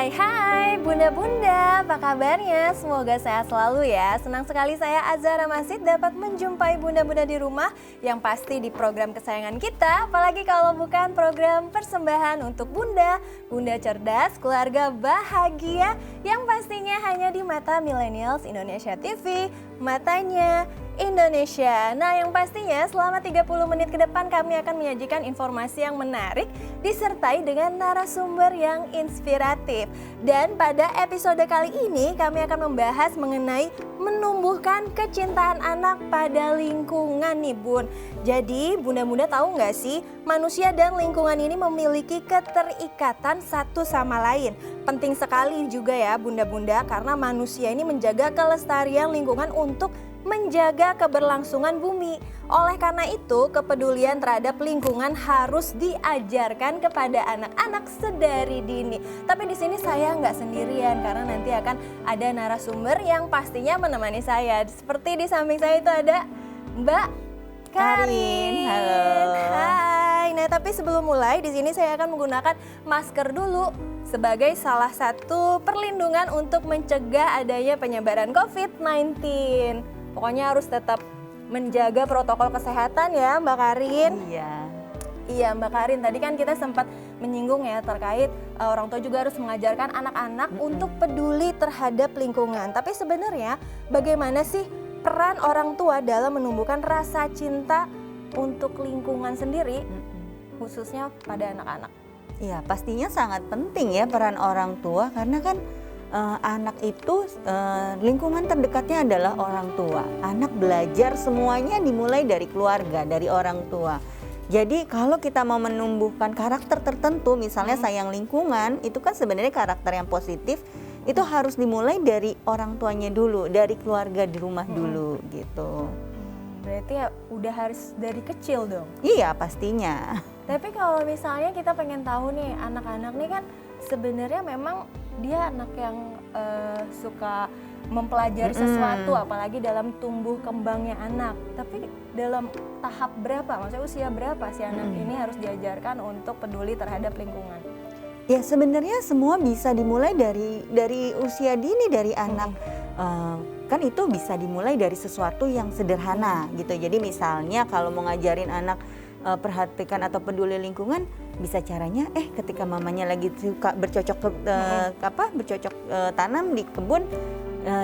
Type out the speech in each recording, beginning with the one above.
Hai Bunda-Bunda, apa kabarnya? Semoga sehat selalu ya. Senang sekali saya Azhara Masid dapat menjumpai Bunda-Bunda di rumah yang pasti di program kesayangan kita. Apalagi kalau bukan program persembahan untuk Bunda, Bunda cerdas, keluarga bahagia yang pastinya hanya di Mata Millennials Indonesia TV, matanya Indonesia. Nah, yang pastinya selama 30 menit ke depan kami akan menyajikan informasi yang menarik disertai dengan narasumber yang inspiratif. Dan pada episode kali ini kami akan membahas mengenai menumbuhkan kecintaan anak pada lingkungan nih Bun. Jadi Bunda-Bunda tahu nggak sih, manusia dan lingkungan ini memiliki keterikatan satu sama lain. Penting sekali juga ya Bunda-Bunda, karena manusia ini menjaga kelestarian lingkungan untuk menjaga keberlangsungan bumi. Oleh karena itu, kepedulian terhadap lingkungan harus diajarkan kepada anak-anak sedari dini. Tapi di sini saya nggak sendirian karena nanti akan ada narasumber yang pastinya menemani saya. Seperti di samping saya itu ada Mbak Karin. Halo. Hai. Nah, tapi sebelum mulai di sini saya akan menggunakan masker dulu sebagai salah satu perlindungan untuk mencegah adanya penyebaran COVID-19. Pokoknya harus tetap menjaga protokol kesehatan ya Mbak Karin. Iya Mbak Karin, tadi kan kita sempat menyinggung ya terkait orang tua juga harus mengajarkan anak-anak untuk peduli terhadap lingkungan. Tapi sebenarnya bagaimana sih peran orang tua dalam menumbuhkan rasa cinta untuk lingkungan sendiri, khususnya pada anak-anak? Iya, pastinya sangat penting ya peran orang tua, karena kan anak itu lingkungan terdekatnya adalah orang tua. Anak belajar semuanya dimulai dari keluarga, dari orang tua. Jadi kalau kita mau menumbuhkan karakter tertentu, misalnya sayang lingkungan, itu kan sebenarnya karakter yang positif, itu harus dimulai dari orang tuanya dulu, dari keluarga di rumah dulu gitu. Berarti ya udah harus dari kecil dong? Iya pastinya. Tapi kalau misalnya kita pengen tahu nih, anak-anak nih kan sebenarnya memang dia anak yang suka mempelajari sesuatu, apalagi dalam tumbuh kembangnya anak. Tapi dalam tahap berapa, maksudnya usia berapa sih anak ini harus diajarkan untuk peduli terhadap lingkungan? Ya sebenarnya semua bisa dimulai dari usia dini dari anak. Kan itu bisa dimulai dari sesuatu yang sederhana gitu. Jadi misalnya kalau mau ngajarin anak perhatikan atau peduli lingkungan, bisa caranya ketika mamanya lagi suka bercocok tanam di kebun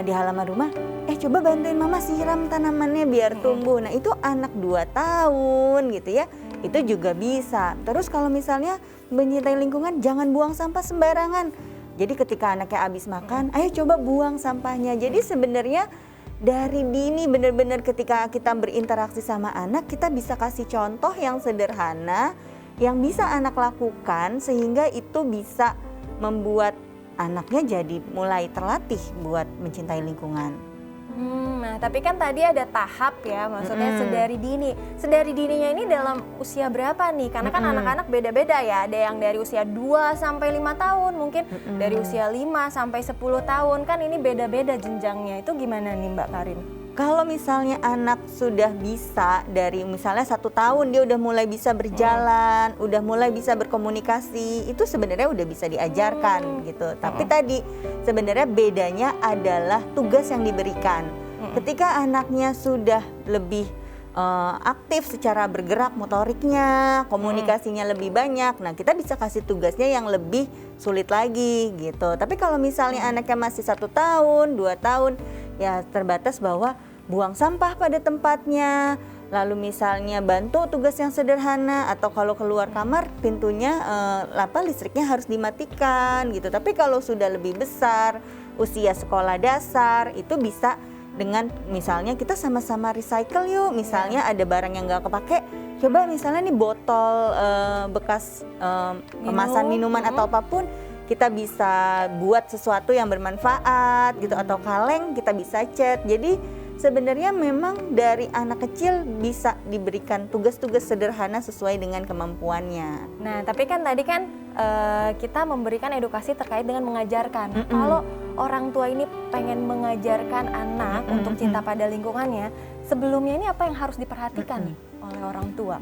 di halaman rumah, coba bantuin mama siram tanamannya biar tumbuh. Nah itu anak 2 tahun gitu ya, itu juga bisa. Terus kalau misalnya mencintai lingkungan, jangan buang sampah sembarangan. Jadi ketika anaknya habis makan, ayo coba buang sampahnya. Jadi sebenarnya dari dini benar-benar ketika kita berinteraksi sama anak, kita bisa kasih contoh yang sederhana yang bisa anak lakukan sehingga itu bisa membuat anaknya jadi mulai terlatih buat mencintai lingkungan. Nah tapi kan tadi ada tahap ya, maksudnya sedari dini. Sedari dininya ini dalam usia berapa nih? Karena kan anak-anak beda-beda ya, ada yang dari usia 2 sampai 5 tahun, mungkin dari usia 5 sampai 10 tahun, kan ini beda-beda jenjangnya. Itu gimana nih Mbak Karin? Kalau misalnya anak sudah bisa dari misalnya 1 tahun dia udah mulai bisa berjalan, udah mulai bisa berkomunikasi, itu sebenarnya udah bisa diajarkan gitu. Tapi tadi sebenarnya bedanya adalah tugas yang diberikan. Ketika anaknya sudah lebih aktif secara bergerak motoriknya, komunikasinya lebih banyak, nah kita bisa kasih tugasnya yang lebih sulit lagi gitu. Tapi kalau misalnya anaknya masih 1 tahun, 2 tahun, ya terbatas bahwa buang sampah pada tempatnya, lalu misalnya bantu tugas yang sederhana, atau kalau keluar kamar pintunya listriknya harus dimatikan gitu. Tapi kalau sudah lebih besar, usia sekolah dasar, itu bisa dengan misalnya kita sama-sama recycle yuk. Misalnya ada barang yang nggak kepake, coba misalnya nih botol bekas kemasan minuman atau apapun, kita bisa buat sesuatu yang bermanfaat gitu, atau kaleng kita bisa cat. Jadi sebenarnya memang dari anak kecil bisa diberikan tugas-tugas sederhana sesuai dengan kemampuannya. Nah tapi kan tadi kan kita memberikan edukasi terkait dengan mengajarkan. Kalau orang tua ini pengen mengajarkan anak untuk cinta pada lingkungannya, sebelumnya ini apa yang harus diperhatikan nih oleh orang tua?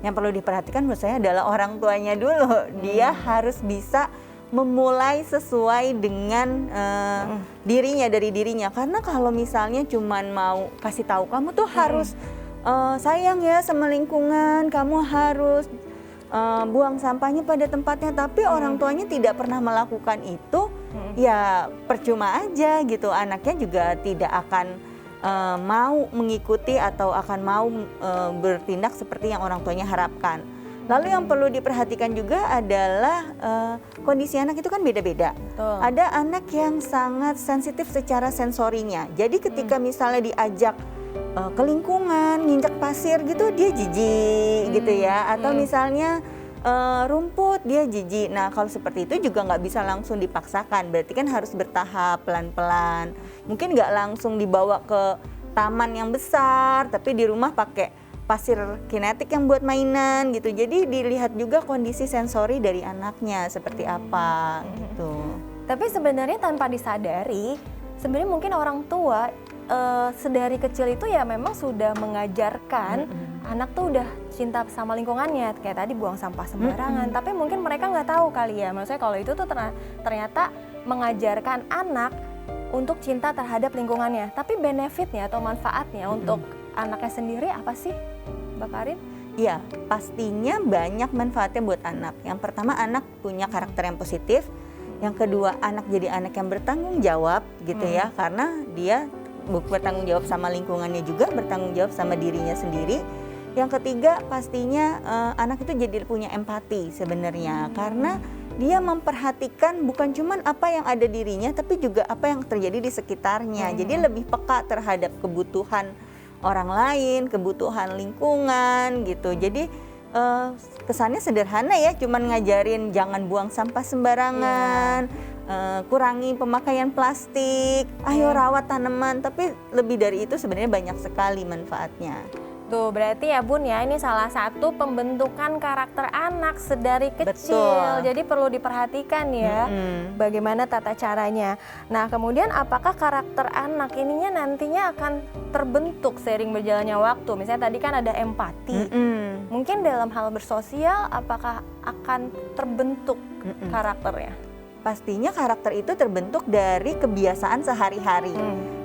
Yang perlu diperhatikan menurut saya adalah orang tuanya dulu. Dia harus bisa memulai sesuai dengan dirinya, dari dirinya. Karena kalau misalnya cuman mau kasih tahu kamu tuh harus sayang ya sama lingkungan, kamu harus buang sampahnya pada tempatnya, tapi orang tuanya tidak pernah melakukan itu, ya percuma aja gitu. Anaknya juga tidak akan mau mengikuti atau akan mau bertindak seperti yang orang tuanya harapkan. Lalu yang perlu diperhatikan juga adalah kondisi anak itu kan beda-beda. Ada anak yang sangat sensitif secara sensorinya. Jadi ketika misalnya diajak ke lingkungan, nginjak pasir gitu, dia jijik gitu ya. Atau misalnya rumput, dia jijik. Nah kalau seperti itu juga nggak bisa langsung dipaksakan. Berarti kan harus bertahap, pelan-pelan. Mungkin nggak langsung dibawa ke taman yang besar, tapi di rumah pakai pasir kinetik yang buat mainan gitu. Jadi dilihat juga kondisi sensori dari anaknya seperti apa gitu. Tapi sebenarnya tanpa disadari, sebenarnya mungkin orang tua sedari kecil itu ya memang sudah mengajarkan anak tuh udah cinta sama lingkungannya, kayak tadi buang sampah sembarangan. Tapi mungkin mereka nggak tahu kali ya, maksudnya kalau itu tuh ternyata mengajarkan anak untuk cinta terhadap lingkungannya. Tapi benefitnya atau manfaatnya untuk anaknya sendiri apa sih, Mbak Karin? Iya, pastinya banyak manfaatnya buat anak. Yang pertama, anak punya karakter yang positif. Yang kedua, anak jadi anak yang bertanggung jawab gitu ya, karena dia bertanggung jawab sama lingkungannya juga, bertanggung jawab sama dirinya sendiri. Yang ketiga, pastinya anak itu jadi punya empati sebenarnya, karena dia memperhatikan bukan cuma apa yang ada dirinya, tapi juga apa yang terjadi di sekitarnya. Jadi lebih peka terhadap kebutuhan orang lain, kebutuhan lingkungan gitu. Jadi kesannya sederhana ya, cuman ngajarin jangan buang sampah sembarangan, kurangi pemakaian plastik, ayo rawat tanaman. Tapi lebih dari itu sebenarnya banyak sekali manfaatnya. Tuh berarti ya Bun ya, ini salah satu pembentukan karakter anak sedari kecil. Betul. Jadi perlu diperhatikan ya bagaimana tata caranya. Nah kemudian apakah karakter anak ininya nantinya akan terbentuk seiring berjalannya waktu? Misalnya tadi kan ada empati. Mungkin dalam hal bersosial apakah akan terbentuk karakternya? Pastinya karakter itu terbentuk dari kebiasaan sehari-hari.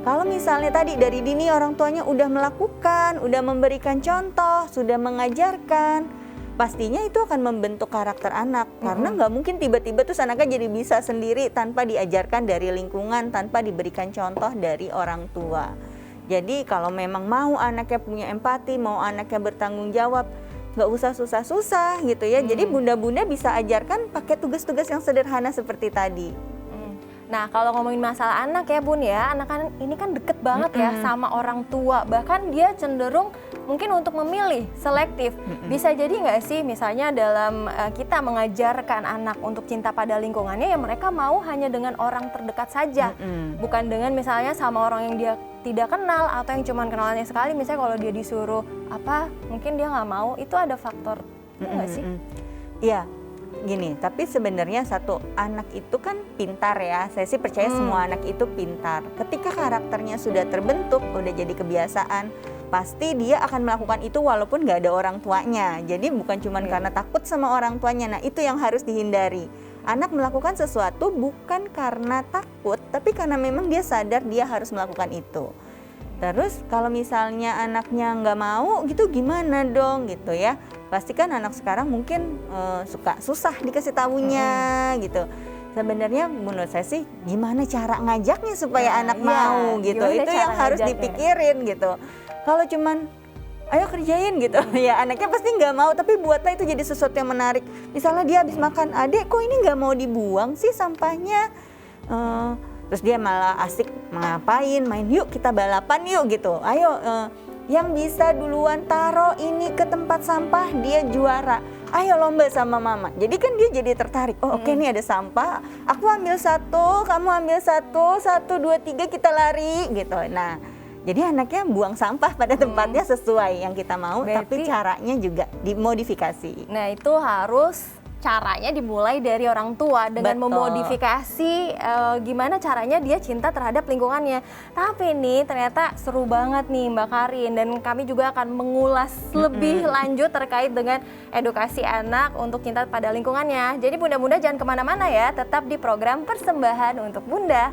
Kalau misalnya tadi dari dini orang tuanya udah melakukan, udah memberikan contoh, sudah mengajarkan, pastinya itu akan membentuk karakter anak. Karena nggak mungkin tiba-tiba terus anaknya jadi bisa sendiri tanpa diajarkan dari lingkungan, tanpa diberikan contoh dari orang tua. Jadi kalau memang mau anaknya punya empati, mau anaknya bertanggung jawab, nggak usah susah-susah gitu ya. Jadi bunda-bunda bisa ajarkan pakai tugas-tugas yang sederhana seperti tadi. Nah kalau ngomongin masalah anak ya Bun ya, anak kan ini kan deket banget ya sama orang tua. Bahkan dia cenderung mungkin untuk memilih, selektif. Bisa jadi nggak sih misalnya dalam kita mengajarkan anak untuk cinta pada lingkungannya, ya mereka mau hanya dengan orang terdekat saja. Bukan dengan misalnya sama orang yang dia tidak kenal atau yang cuman kenalannya sekali. Misalnya kalau dia disuruh apa, mungkin dia nggak mau. Itu ada faktor itu nggak sih? Iya. Gini, tapi sebenarnya satu anak itu kan pintar ya. Saya sih percaya semua anak itu pintar. Ketika karakternya sudah terbentuk, udah jadi kebiasaan, pasti dia akan melakukan itu walaupun gak ada orang tuanya. Jadi bukan cuma karena takut sama orang tuanya. Nah itu yang harus dihindari. Anak melakukan sesuatu bukan karena takut, tapi karena memang dia sadar dia harus melakukan itu. Terus kalau misalnya anaknya nggak mau gitu gimana dong gitu ya. Pasti kan anak sekarang mungkin suka susah dikasih tahunya gitu. Sebenarnya menurut saya sih gimana cara ngajaknya supaya anak mau gitu. Itu yang harus dipikirin gitu. Kalau cuman ayo kerjain gitu ya anaknya pasti nggak mau, tapi buatlah itu jadi sesuatu yang menarik. Misalnya dia habis makan, adek kok ini nggak mau dibuang sih sampahnya, terus dia malah asik ngapain, main yuk kita balapan yuk gitu, ayo yang bisa duluan taruh ini ke tempat sampah dia juara, ayo lomba sama mama. Jadi kan dia jadi tertarik, oh oke, nih ada sampah, aku ambil satu, kamu ambil satu, 1, 2, 3 kita lari gitu. Nah jadi anaknya buang sampah pada tempatnya sesuai yang kita mau, berarti, tapi caranya juga dimodifikasi. Nah itu harus caranya dimulai dari orang tua dengan Betul. memodifikasi gimana caranya dia cinta terhadap lingkungannya. Tapi nih ternyata seru banget nih Mbak Karin, dan kami juga akan mengulas lebih lanjut terkait dengan edukasi anak untuk cinta pada lingkungannya. Jadi bunda-bunda jangan kemana-mana ya, tetap di program Persembahan untuk Bunda.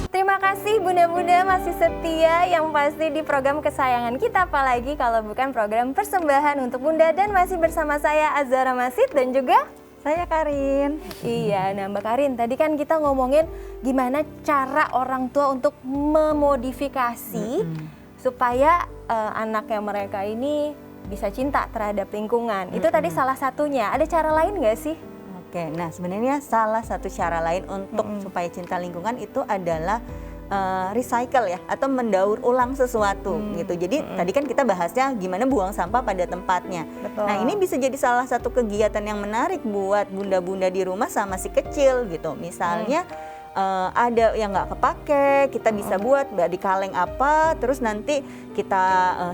Terima kasih bunda-bunda masih setia yang pasti di program kesayangan kita, apalagi kalau bukan program Persembahan untuk Bunda, dan masih bersama saya Azhara Masid dan juga Saya Karin. iya. Nah Mbak Karin, tadi kan kita ngomongin gimana cara orang tua untuk memodifikasi supaya anaknya mereka ini bisa cinta terhadap lingkungan. Itu tadi salah satunya. Ada cara lain nggak sih? Oke, nah sebenarnya salah satu cara lain untuk supaya cinta lingkungan itu adalah recycle ya, atau mendaur ulang sesuatu gitu. Jadi tadi kan kita bahasnya gimana buang sampah pada tempatnya. Betul. Nah ini bisa jadi salah satu kegiatan yang menarik buat bunda-bunda di rumah sama si kecil gitu. Misalnya ada yang nggak kepake, kita bisa buat di kaleng apa, terus nanti kita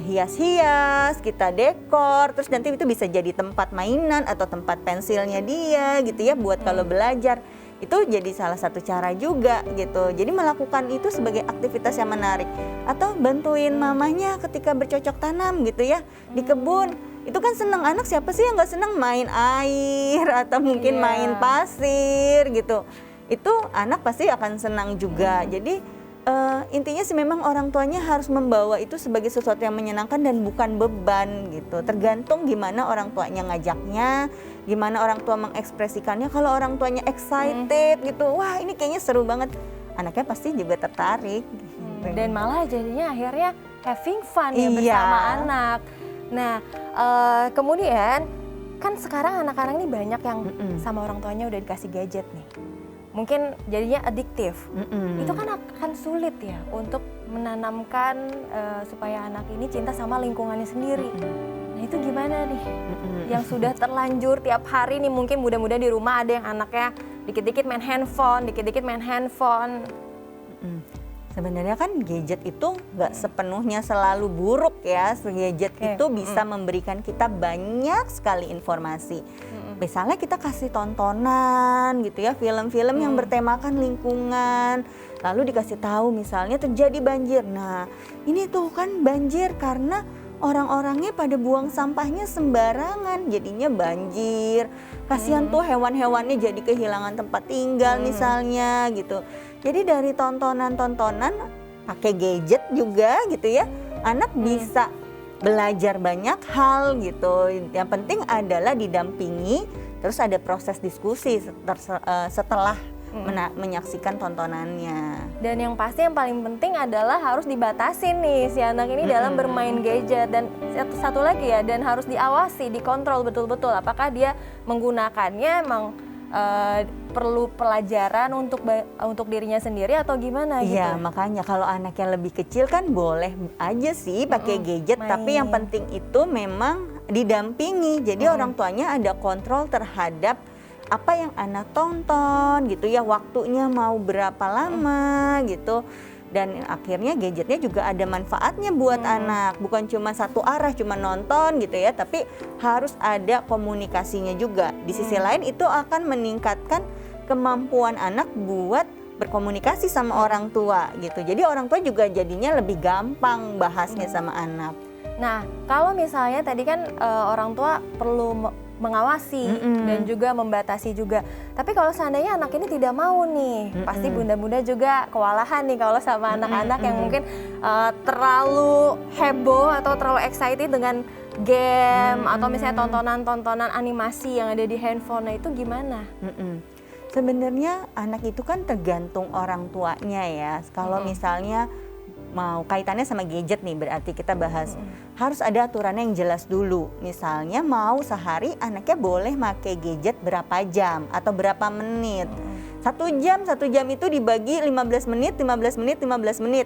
hias-hias, kita dekor, terus nanti itu bisa jadi tempat mainan atau tempat pensilnya dia gitu ya, buat kalau belajar. Itu jadi salah satu cara juga gitu. Jadi melakukan itu sebagai aktivitas yang menarik. Atau bantuin mamanya ketika bercocok tanam gitu ya, di kebun. Itu kan seneng, anak siapa sih yang nggak seneng main air atau mungkin main pasir gitu. Itu anak pasti akan senang juga. Jadi intinya sih memang orang tuanya harus membawa itu sebagai sesuatu yang menyenangkan dan bukan beban gitu. Tergantung gimana orang tuanya ngajaknya, gimana orang tua mengekspresikannya. Kalau orang tuanya excited gitu, wah ini kayaknya seru banget, anaknya pasti juga tertarik. Dan malah jadinya akhirnya having fun ya bersama anak. Nah kemudian kan sekarang anak-anak ini banyak yang sama orang tuanya udah dikasih gadget nih. Mungkin jadinya adiktif. Itu kan akan sulit ya untuk menanamkan supaya anak ini cinta sama lingkungannya sendiri. Nah itu gimana nih? Yang sudah terlanjur tiap hari nih, mungkin muda-muda di rumah ada yang anaknya dikit-dikit main handphone. Sebenarnya kan gadget itu nggak sepenuhnya selalu buruk ya. Gadget itu bisa memberikan kita banyak sekali informasi. Misalnya kita kasih tontonan gitu ya, film-film yang bertemakan lingkungan, lalu dikasih tahu misalnya terjadi banjir. Nah ini tuh kan banjir karena orang-orangnya pada buang sampahnya sembarangan, jadinya banjir. Kasihan tuh hewan-hewannya jadi kehilangan tempat tinggal misalnya gitu. Jadi dari tontonan-tontonan pakai gadget juga gitu ya, anak bisa belajar banyak hal gitu. Yang penting adalah didampingi, terus ada proses diskusi setelah menyaksikan tontonannya. Dan yang pasti yang paling penting adalah harus dibatasin nih si anak ini dalam bermain gadget. Dan satu lagi ya, dan harus diawasi, dikontrol betul-betul apakah dia menggunakannya emang perlu pelajaran untuk dirinya sendiri atau gimana gitu. Iya, makanya kalau anaknya lebih kecil kan boleh aja sih pakai gadget, tapi yang penting itu memang didampingi. Jadi orang tuanya ada kontrol terhadap apa yang anak tonton gitu ya, waktunya mau berapa lama gitu. Dan akhirnya gadgetnya juga ada manfaatnya buat anak, bukan cuma satu arah, cuma nonton gitu ya, tapi harus ada komunikasinya juga. Di sisi lain itu akan meningkatkan kemampuan anak buat berkomunikasi sama orang tua gitu. Jadi orang tua juga jadinya lebih gampang bahasnya sama anak. Nah, kalau misalnya tadi kan orang tua perlu mengawasi dan juga membatasi juga. Tapi kalau seandainya anak ini tidak mau nih, pasti bunda-bunda juga kewalahan nih kalau sama anak-anak yang mungkin terlalu heboh atau terlalu excited dengan game atau misalnya tontonan-tontonan animasi yang ada di handphone. Nah, itu gimana? Sebenarnya anak itu kan tergantung orang tuanya ya. Kalau misalnya mau kaitannya sama gadget nih, berarti kita bahas harus ada aturannya yang jelas dulu. Misalnya mau sehari anaknya boleh pakai gadget berapa jam atau berapa menit. 1 jam itu dibagi 15 menit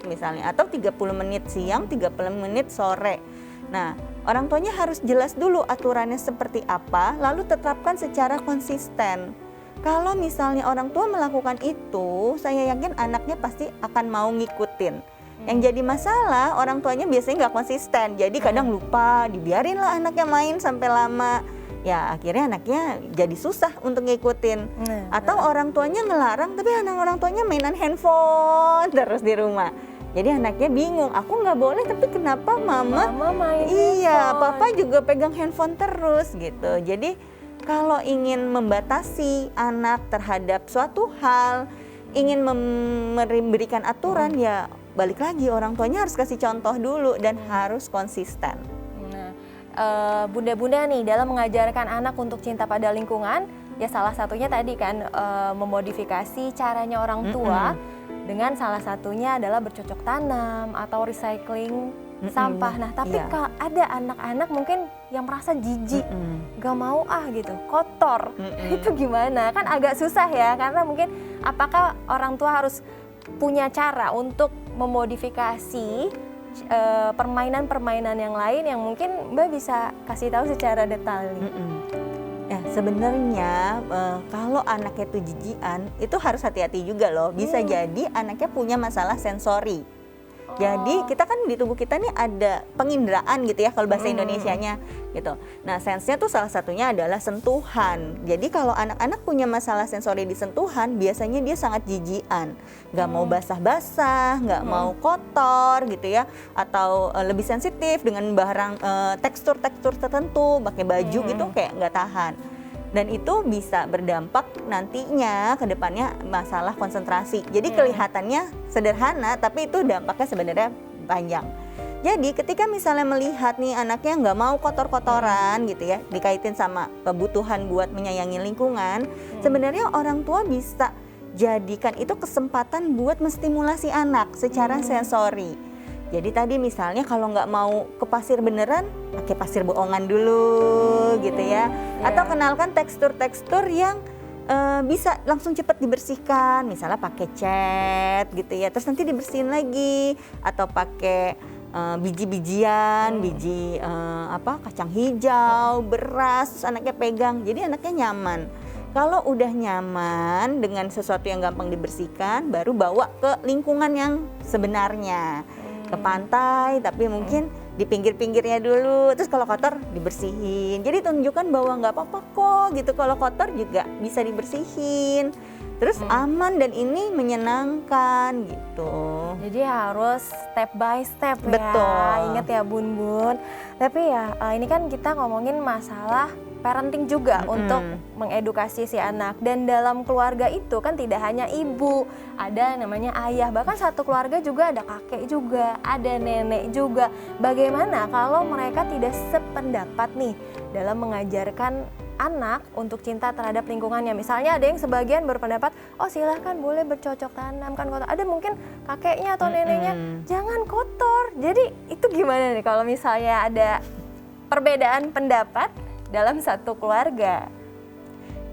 misalnya, atau 30 menit siang, 30 menit sore. Nah, orang tuanya harus jelas dulu aturannya seperti apa, lalu tetapkan secara konsisten. Kalau misalnya orang tua melakukan itu, saya yakin anaknya pasti akan mau ngikutin. Yang jadi masalah orang tuanya biasanya nggak konsisten, jadi kadang lupa, dibiarin lah anaknya main sampai lama. Ya akhirnya anaknya jadi susah untuk ngikutin. Atau orang tuanya ngelarang tapi orang tuanya mainan handphone terus di rumah. Jadi anaknya bingung, aku nggak boleh tapi kenapa mama main iya, handphone. papa juga pegang handphone terus gitu. Jadi kalau ingin membatasi anak terhadap suatu hal, ingin memberikan aturan, ya balik lagi orang tuanya harus kasih contoh dulu dan harus konsisten. Nah, bunda-bunda nih dalam mengajarkan anak untuk cinta pada lingkungan, ya salah satunya tadi kan memodifikasi caranya orang tua dengan salah satunya adalah bercocok tanam atau recycling sampah. Nah, tapi kalau ada anak-anak mungkin yang merasa jijik, gak mau gitu, kotor, itu gimana? Kan agak susah ya, karena mungkin apakah orang tua harus punya cara untuk memodifikasi permainan-permainan yang lain yang mungkin Mbak bisa kasih tahu secara detail nih? Ya sebenarnya kalau anaknya itu jijian itu harus hati-hati juga loh. Bisa jadi anaknya punya masalah sensori. Jadi kita kan di tubuh kita nih ada penginderaan gitu ya kalau bahasa Indonesianya gitu. Nah sensenya tuh salah satunya adalah sentuhan. Jadi kalau anak-anak punya masalah sensori di sentuhan, biasanya dia sangat jijian. Gak mau basah-basah, gak mau kotor gitu ya. Atau lebih sensitif dengan barang tekstur-tekstur tertentu, pakai baju gitu kayak gak tahan. Dan itu bisa berdampak nantinya ke depannya masalah konsentrasi. Jadi kelihatannya sederhana tapi itu dampaknya sebenarnya panjang. Jadi ketika misalnya melihat nih anaknya nggak mau kotor-kotoran gitu ya, dikaitin sama kebutuhan buat menyayangi lingkungan, sebenarnya orang tua bisa jadikan itu kesempatan buat menstimulasi anak secara sensori. Jadi tadi misalnya kalau nggak mau ke pasir beneran, pakai pasir bohongan dulu gitu ya. Atau kenalkan tekstur-tekstur yang bisa langsung cepat dibersihkan. Misalnya pakai cat gitu ya, terus nanti dibersihin lagi. Atau pakai biji-bijian, biji kacang hijau, beras, terus anaknya pegang. Jadi anaknya nyaman. Kalau udah nyaman dengan sesuatu yang gampang dibersihkan, baru bawa ke lingkungan yang sebenarnya. Ke pantai tapi mungkin di pinggir-pinggirnya dulu, terus kalau kotor dibersihin. Jadi tunjukkan bahwa nggak apa-apa kok gitu, kalau kotor juga bisa dibersihin, terus aman dan ini menyenangkan gitu. Jadi harus step by step. Betul. Ya, ingat ya bun-bun. Tapi ya ini kan kita ngomongin masalah parenting juga untuk mengedukasi si anak. Dan dalam keluarga itu kan tidak hanya ibu, ada namanya ayah, bahkan satu keluarga juga ada kakek juga, ada nenek juga. Bagaimana kalau mereka tidak sependapat nih dalam mengajarkan anak untuk cinta terhadap lingkungannya? Misalnya ada yang sebagian berpendapat, oh silahkan boleh bercocok tanam kan kotor. Ada mungkin kakeknya atau neneknya, jangan kotor. Jadi itu gimana nih kalau misalnya ada perbedaan pendapat dalam satu keluarga?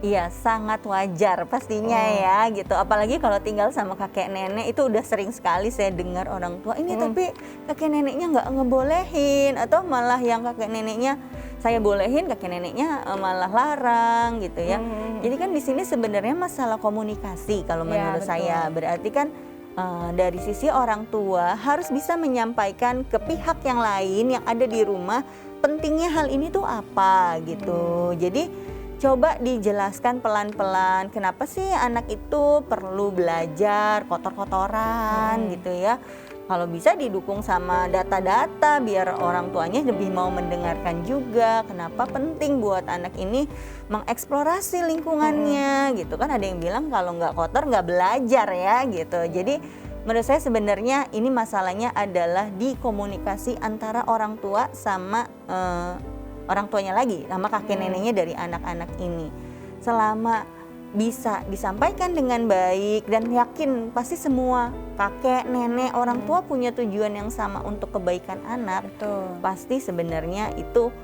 Iya, sangat wajar pastinya ya gitu. Apalagi kalau tinggal sama kakek nenek, itu udah sering sekali saya dengar orang tua ini tapi kakek neneknya nggak ngebolehin, atau malah yang kakek neneknya saya bolehin, kakek neneknya malah larang gitu ya. Jadi kan di sini sebenarnya masalah komunikasi kalau menurut saya. Berarti kan dari sisi orang tua harus bisa menyampaikan ke pihak yang lain yang ada di rumah pentingnya hal ini tuh apa gitu. Jadi coba dijelaskan pelan-pelan kenapa sih anak itu perlu belajar kotor-kotoran gitu ya. Kalau bisa didukung sama data-data biar orang tuanya lebih mau mendengarkan juga kenapa penting buat anak ini mengeksplorasi lingkungannya gitu kan. Ada yang bilang kalau nggak kotor nggak belajar ya gitu. Jadi menurut saya sebenarnya ini masalahnya adalah di komunikasi antara orang tua sama orang tuanya lagi, sama kakek neneknya dari anak-anak ini. Selama bisa disampaikan dengan baik dan yakin pasti semua kakek, nenek, orang tua punya tujuan yang sama untuk kebaikan anak. Pasti sebenarnya itu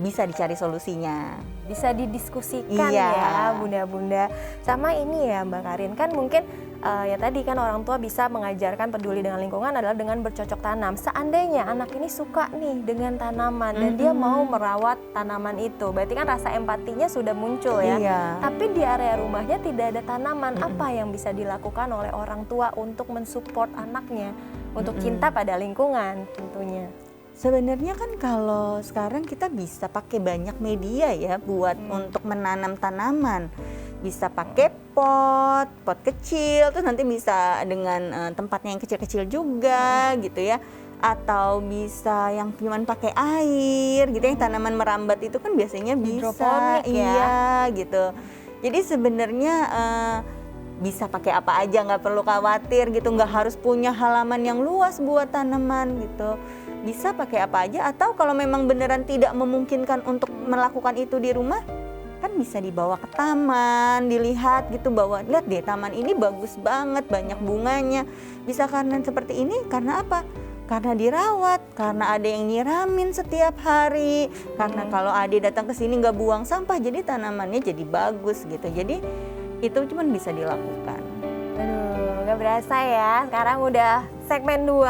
bisa dicari solusinya. Bisa didiskusikan ya bunda-bunda. Sama ini ya Mbak Karin, kan mungkin ya tadi kan orang tua bisa mengajarkan peduli dengan lingkungan adalah dengan bercocok tanam. Seandainya anak ini suka nih dengan tanaman dan dia mau merawat tanaman itu, berarti kan rasa empatinya sudah muncul ya. Tapi di area rumahnya tidak ada tanaman, apa yang bisa dilakukan oleh orang tua untuk mensupport anaknya untuk cinta pada lingkungan tentunya. Sebenarnya kan kalau sekarang kita bisa pakai banyak media ya buat untuk menanam tanaman. Bisa pakai pot kecil, terus nanti bisa dengan tempatnya yang kecil-kecil juga gitu ya. Atau bisa yang cuman pakai air gitu ya, yang tanaman merambat itu kan biasanya bisa. Hidroponik ya. Iya gitu. Jadi sebenarnya bisa pakai apa aja, nggak perlu khawatir gitu, nggak harus punya halaman yang luas buat tanaman gitu. Bisa pakai apa aja, atau kalau memang beneran tidak memungkinkan untuk melakukan itu di rumah, kan bisa dibawa ke taman, dilihat gitu, bahwa lihat deh taman ini bagus banget, banyak bunganya. Bisa karena seperti ini, karena apa? Karena dirawat, karena ada yang nyiramin setiap hari, karena kalau Ade datang ke sini nggak buang sampah, jadi tanamannya jadi bagus gitu. Jadi itu cuma bisa dilakukan. Aduh, gak berasa ya, sekarang udah segmen 2,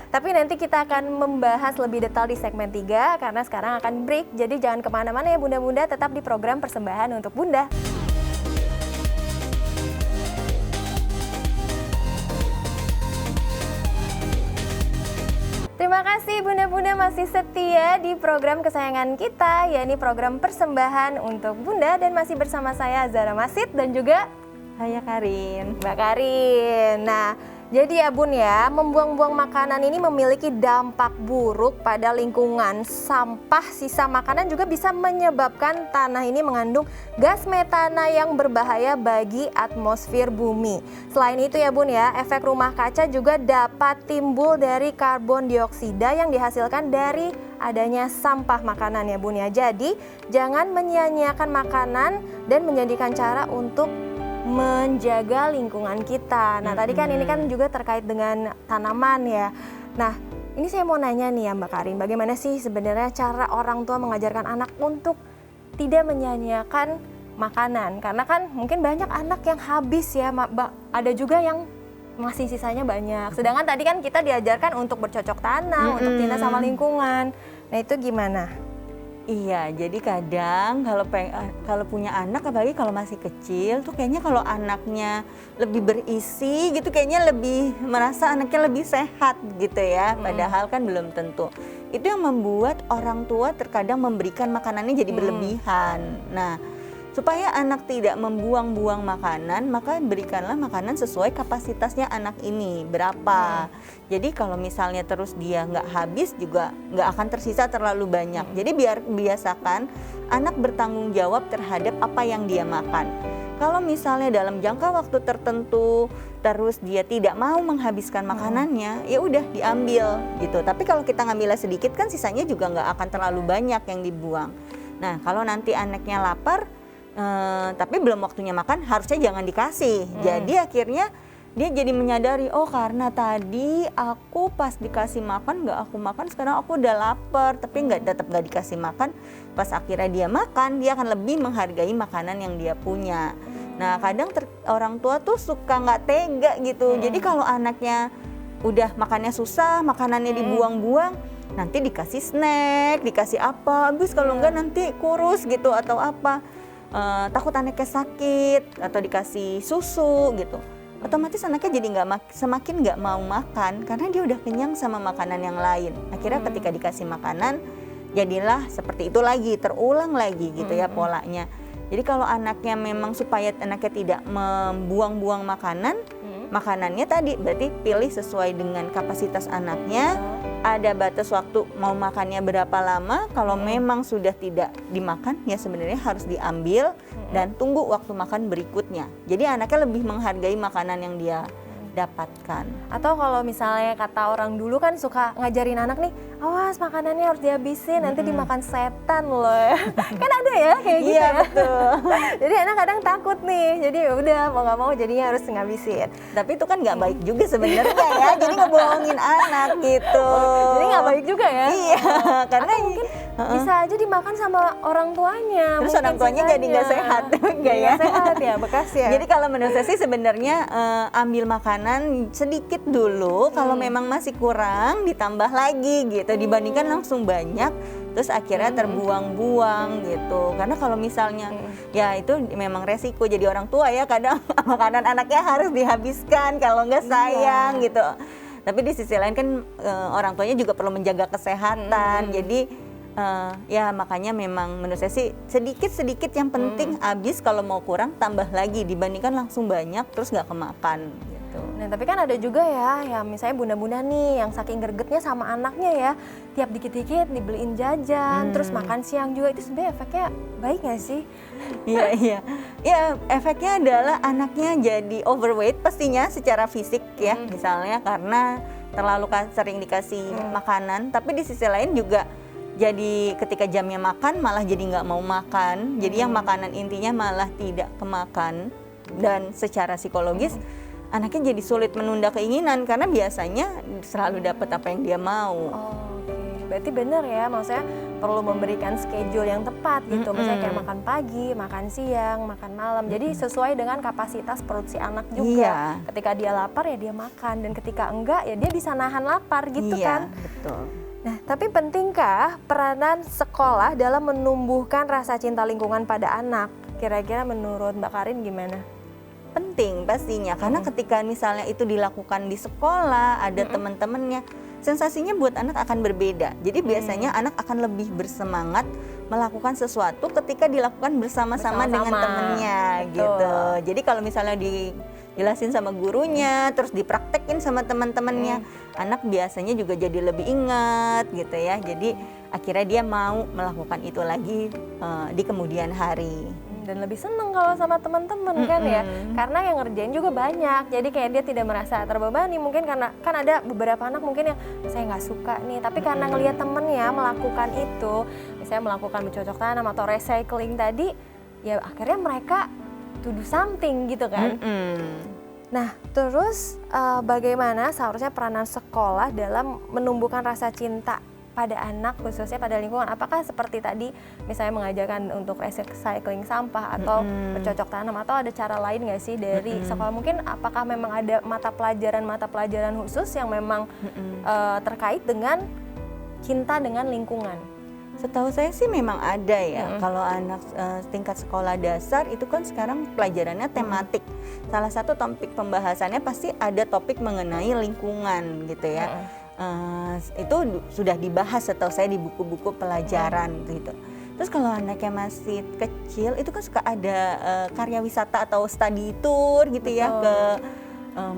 tapi nanti kita akan membahas lebih detail di segmen 3 karena sekarang akan break, jadi jangan kemana-mana ya bunda-bunda, tetap di program Persembahan untuk Bunda. Terima kasih bunda-bunda masih setia di program kesayangan kita, yakni program Persembahan untuk Bunda, dan masih bersama saya Zara Masid dan juga Saya Karin. Mbak Karin. Nah, jadi ya Bun ya, membuang-buang makanan ini memiliki dampak buruk pada lingkungan. Sampah sisa makanan juga bisa menyebabkan tanah ini mengandung gas metana yang berbahaya bagi atmosfer bumi. Selain itu ya Bun ya, efek rumah kaca juga dapat timbul dari karbon dioksida yang dihasilkan dari adanya sampah makanan ya Bun ya. Jadi, jangan menyia-nyiakan makanan dan menjadikan cara untuk menjaga lingkungan kita. Nah, tadi kan ini kan juga terkait dengan tanaman ya. Nah, ini saya mau nanya nih ya Mbak Karin, bagaimana sih sebenarnya cara orang tua mengajarkan anak untuk tidak menyia-nyiakan makanan? Karena kan mungkin banyak anak yang habis ya, ada juga yang masih sisanya banyak. Sedangkan tadi kan kita diajarkan untuk bercocok tanam, untuk cinta sama lingkungan. Nah, itu gimana? Iya, jadi kadang kalau punya anak, apalagi kalau masih kecil tuh kayaknya kalau anaknya lebih berisi gitu, kayaknya lebih merasa anaknya lebih sehat gitu ya. Padahal kan belum tentu. Itu yang membuat orang tua terkadang memberikan makanannya jadi berlebihan. Nah, supaya anak tidak membuang-buang makanan, maka berikanlah makanan sesuai kapasitasnya anak ini berapa. Jadi kalau misalnya terus dia nggak habis juga nggak akan tersisa terlalu banyak. Jadi biasakan anak bertanggung jawab terhadap apa yang dia makan. Kalau misalnya dalam jangka waktu tertentu terus dia tidak mau menghabiskan makanannya, ya udah diambil gitu. Tapi kalau kita ngambilnya sedikit kan sisanya juga nggak akan terlalu banyak yang dibuang. Nah, kalau nanti anaknya lapar tapi belum waktunya makan, harusnya jangan dikasih. Jadi akhirnya dia jadi menyadari, oh karena tadi aku pas dikasih makan nggak aku makan, sekarang aku udah lapar tapi tetap nggak dikasih makan. Pas akhirnya dia makan, dia akan lebih menghargai makanan yang dia punya. Nah, kadang orang tua tuh suka nggak tega gitu. Jadi kalau anaknya udah makannya susah, makanannya dibuang-buang, nanti dikasih snack, dikasih apa, habis kalau enggak nanti kurus gitu atau apa. Takut anaknya sakit atau dikasih susu gitu, otomatis anaknya jadi semakin nggak mau makan karena dia udah kenyang sama makanan yang lain. Akhirnya ketika dikasih makanan jadilah seperti itu lagi, terulang lagi gitu ya polanya. Jadi kalau anaknya memang supaya anaknya tidak membuang-buang makanannya tadi berarti pilih sesuai dengan kapasitas anaknya. Ada batas waktu mau makannya berapa lama. Kalau memang sudah tidak dimakan, ya sebenarnya harus diambil dan tunggu waktu makan berikutnya. Jadi anaknya lebih menghargai makanan yang dia dapatkan. Atau kalau misalnya kata orang dulu kan suka ngajarin anak nih, awas makanannya harus dihabisin, nanti dimakan setan loh. Kan ada ya kayak gitu. Iya, betul. Jadi anak kadang takut nih, jadi udah mau nggak mau jadinya harus ngabisin. Tapi itu kan nggak baik juga sebenarnya ya, jadi ngebohongin anak gitu. Jadi nggak baik juga ya. Iya, karena atau mungkin bisa aja dimakan sama orang tuanya. Terus orang tuanya jadi nggak sehat, enggak ya? Sehat ya, bekas ya. Jadi kalau menurut saya sih sebenarnya ambil makanan sedikit dulu, kalau memang masih kurang ditambah lagi gitu, dibandingkan langsung banyak terus akhirnya terbuang-buang gitu. Karena kalau misalnya ya itu memang resiko jadi orang tua ya, kadang makanan anaknya harus dihabiskan kalau nggak sayang gitu. Tapi di sisi lain kan orang tuanya juga perlu menjaga kesehatan. Jadi ya makanya memang menurut saya sih sedikit-sedikit yang penting, habis kalau mau kurang tambah lagi dibandingkan langsung banyak terus nggak kemakan gitu. Nah tapi kan ada juga ya, yang misalnya bunda-bunda nih yang saking gregetnya sama anaknya ya, tiap dikit-dikit dibeliin jajan, terus makan siang juga, itu sebenarnya efeknya baik nggak sih? Iya. Ya efeknya adalah anaknya jadi overweight pastinya secara fisik ya, misalnya karena terlalu sering dikasih makanan. Tapi di sisi lain juga jadi ketika jamnya makan malah jadi nggak mau makan. Jadi yang makanan intinya malah tidak kemakan, dan secara psikologis anaknya jadi sulit menunda keinginan karena biasanya selalu dapat apa yang dia mau. Oke, berarti benar ya, maksudnya perlu memberikan schedule yang tepat gitu, misalnya kayak makan pagi, makan siang, makan malam, jadi sesuai dengan kapasitas perut si anak juga. Ketika dia lapar ya dia makan, dan ketika enggak ya dia bisa nahan lapar gitu kan. Betul. Nah, tapi pentingkah peranan sekolah dalam menumbuhkan rasa cinta lingkungan pada anak? Kira-kira menurut Mbak Karin gimana? Penting pastinya, karena ketika misalnya itu dilakukan di sekolah, ada teman-temannya, sensasinya buat anak akan berbeda. Jadi biasanya anak akan lebih bersemangat melakukan sesuatu ketika dilakukan bersama-sama dengan temennya gitu. Jadi kalau misalnya dijelasin sama gurunya, terus dipraktekin sama teman-temannya, anak biasanya juga jadi lebih ingat gitu ya. Jadi akhirnya dia mau melakukan itu lagi di kemudian hari. Dan lebih seneng kalau sama teman-teman kan ya, karena yang ngerjain juga banyak, jadi kayak dia tidak merasa terbebani. Mungkin karena kan ada beberapa anak mungkin yang saya nggak suka nih, tapi karena ngelihat temennya melakukan itu, misalnya melakukan bercocok tanam atau recycling tadi, ya akhirnya mereka to do something gitu kan. Nah terus bagaimana seharusnya peranan sekolah dalam menumbuhkan rasa cinta pada anak, khususnya pada lingkungan? Apakah seperti tadi misalnya mengajarkan untuk recycling sampah atau bercocok tanam, atau ada cara lain nggak sih dari sekolah? Mungkin apakah memang ada mata pelajaran khusus yang memang terkait dengan cinta dengan lingkungan? Setahu saya sih memang ada ya. Kalau anak tingkat sekolah dasar itu kan sekarang pelajarannya tematik. Salah satu topik pembahasannya pasti ada topik mengenai lingkungan gitu ya. Itu sudah dibahas setahu saya di buku-buku pelajaran gitu. Terus kalau anaknya masih kecil itu kan suka ada karya wisata atau study tour gitu ya, ke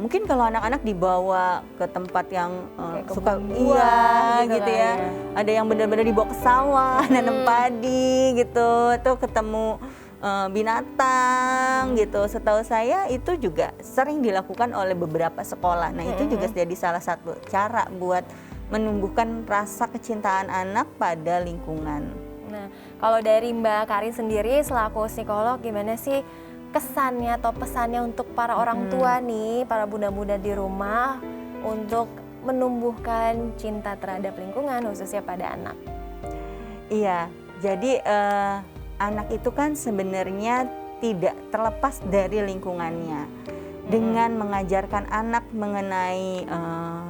mungkin kalau anak-anak dibawa ke tempat yang suka gitu ya. Ada yang benar-benar dibawa ke sawah, nanam padi gitu, tuh ketemu binatang gitu. Setahu saya itu juga sering dilakukan oleh beberapa sekolah. Nah itu juga jadi salah satu cara buat menumbuhkan rasa kecintaan anak pada lingkungan. Nah kalau dari Mbak Karin sendiri selaku psikolog, gimana sih kesannya atau pesannya untuk para orang tua nih, para bunda-bunda di rumah untuk menumbuhkan cinta terhadap lingkungan khususnya pada anak? Iya, jadi anak itu kan sebenarnya tidak terlepas dari lingkungannya. Dengan mengajarkan anak mengenai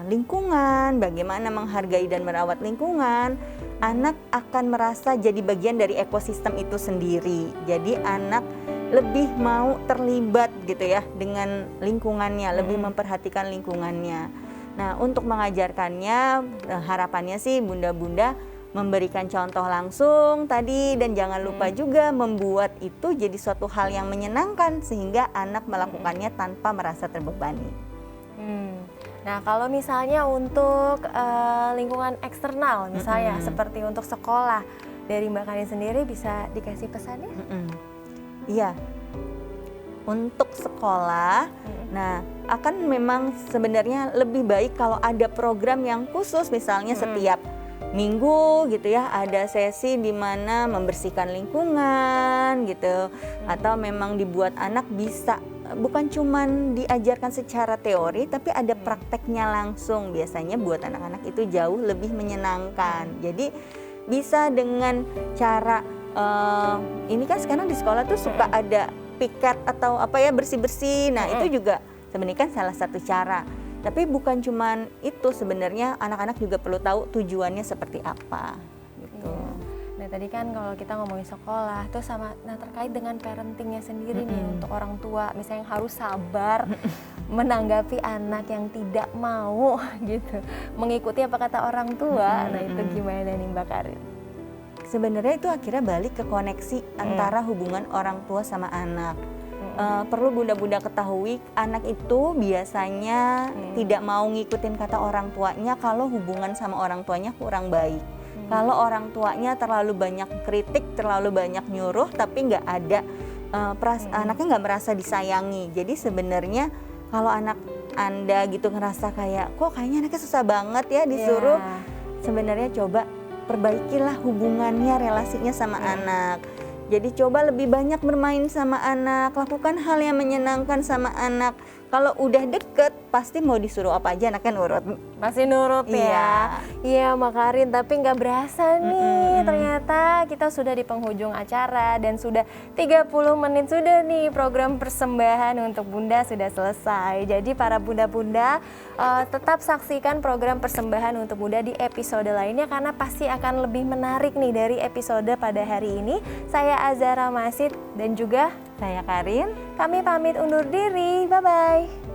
lingkungan, bagaimana menghargai dan merawat lingkungan, anak akan merasa jadi bagian dari ekosistem itu sendiri. Jadi anak lebih mau terlibat gitu ya dengan lingkungannya, lebih memperhatikan lingkungannya. Nah untuk mengajarkannya, harapannya sih bunda-bunda memberikan contoh langsung tadi, dan jangan lupa juga membuat itu jadi suatu hal yang menyenangkan sehingga anak melakukannya tanpa merasa terbebani. Nah kalau misalnya untuk lingkungan eksternal misalnya seperti untuk sekolah, dari Mbak Karin sendiri bisa dikasih pesannya? Iya, untuk sekolah, nah akan memang sebenarnya lebih baik kalau ada program yang khusus, misalnya setiap minggu gitu ya, ada sesi di mana membersihkan lingkungan gitu, atau memang dibuat anak bisa bukan cuman diajarkan secara teori tapi ada prakteknya langsung. Biasanya buat anak-anak itu jauh lebih menyenangkan. Jadi bisa dengan cara ini kan sekarang di sekolah tuh suka ada piket atau apa ya, bersih-bersih. Nah itu juga sebenarnya kan salah satu cara. Tapi bukan cuman itu, sebenarnya anak-anak juga perlu tahu tujuannya seperti apa gitu. Nah Nah tadi kan kalau kita ngomongin sekolah tuh sama, nah terkait dengan parentingnya sendiri nih untuk orang tua, misalnya yang harus sabar menanggapi anak yang tidak mau gitu mengikuti apa kata orang tua. Nah itu gimana nih Mbak Karin? Sebenarnya itu akhirnya balik ke koneksi antara hubungan orang tua sama anak. Perlu bunda-bunda ketahui, anak itu biasanya tidak mau ngikutin kata orang tuanya kalau hubungan sama orang tuanya kurang baik. Kalau orang tuanya terlalu banyak kritik, terlalu banyak nyuruh, tapi nggak ada anaknya nggak merasa disayangi. Jadi sebenarnya kalau anak Anda gitu ngerasa kayak kok kayaknya anaknya susah banget ya disuruh, sebenarnya coba perbaikilah hubungannya, relasinya sama anak. Jadi coba lebih banyak bermain sama anak, lakukan hal yang menyenangkan sama anak. Kalau udah deket, pasti mau disuruh apa aja anaknya nurut. Masih nurut ya? Iya Mbak Karin, tapi nggak berasa nih ternyata kita sudah di penghujung acara dan sudah 30 menit sudah nih program persembahan untuk Bunda sudah selesai. Jadi para bunda-bunda tetap saksikan program persembahan untuk Bunda di episode lainnya karena pasti akan lebih menarik nih dari episode pada hari ini. Saya Azara Masid dan juga Saya Karin. Kami pamit undur diri, bye-bye.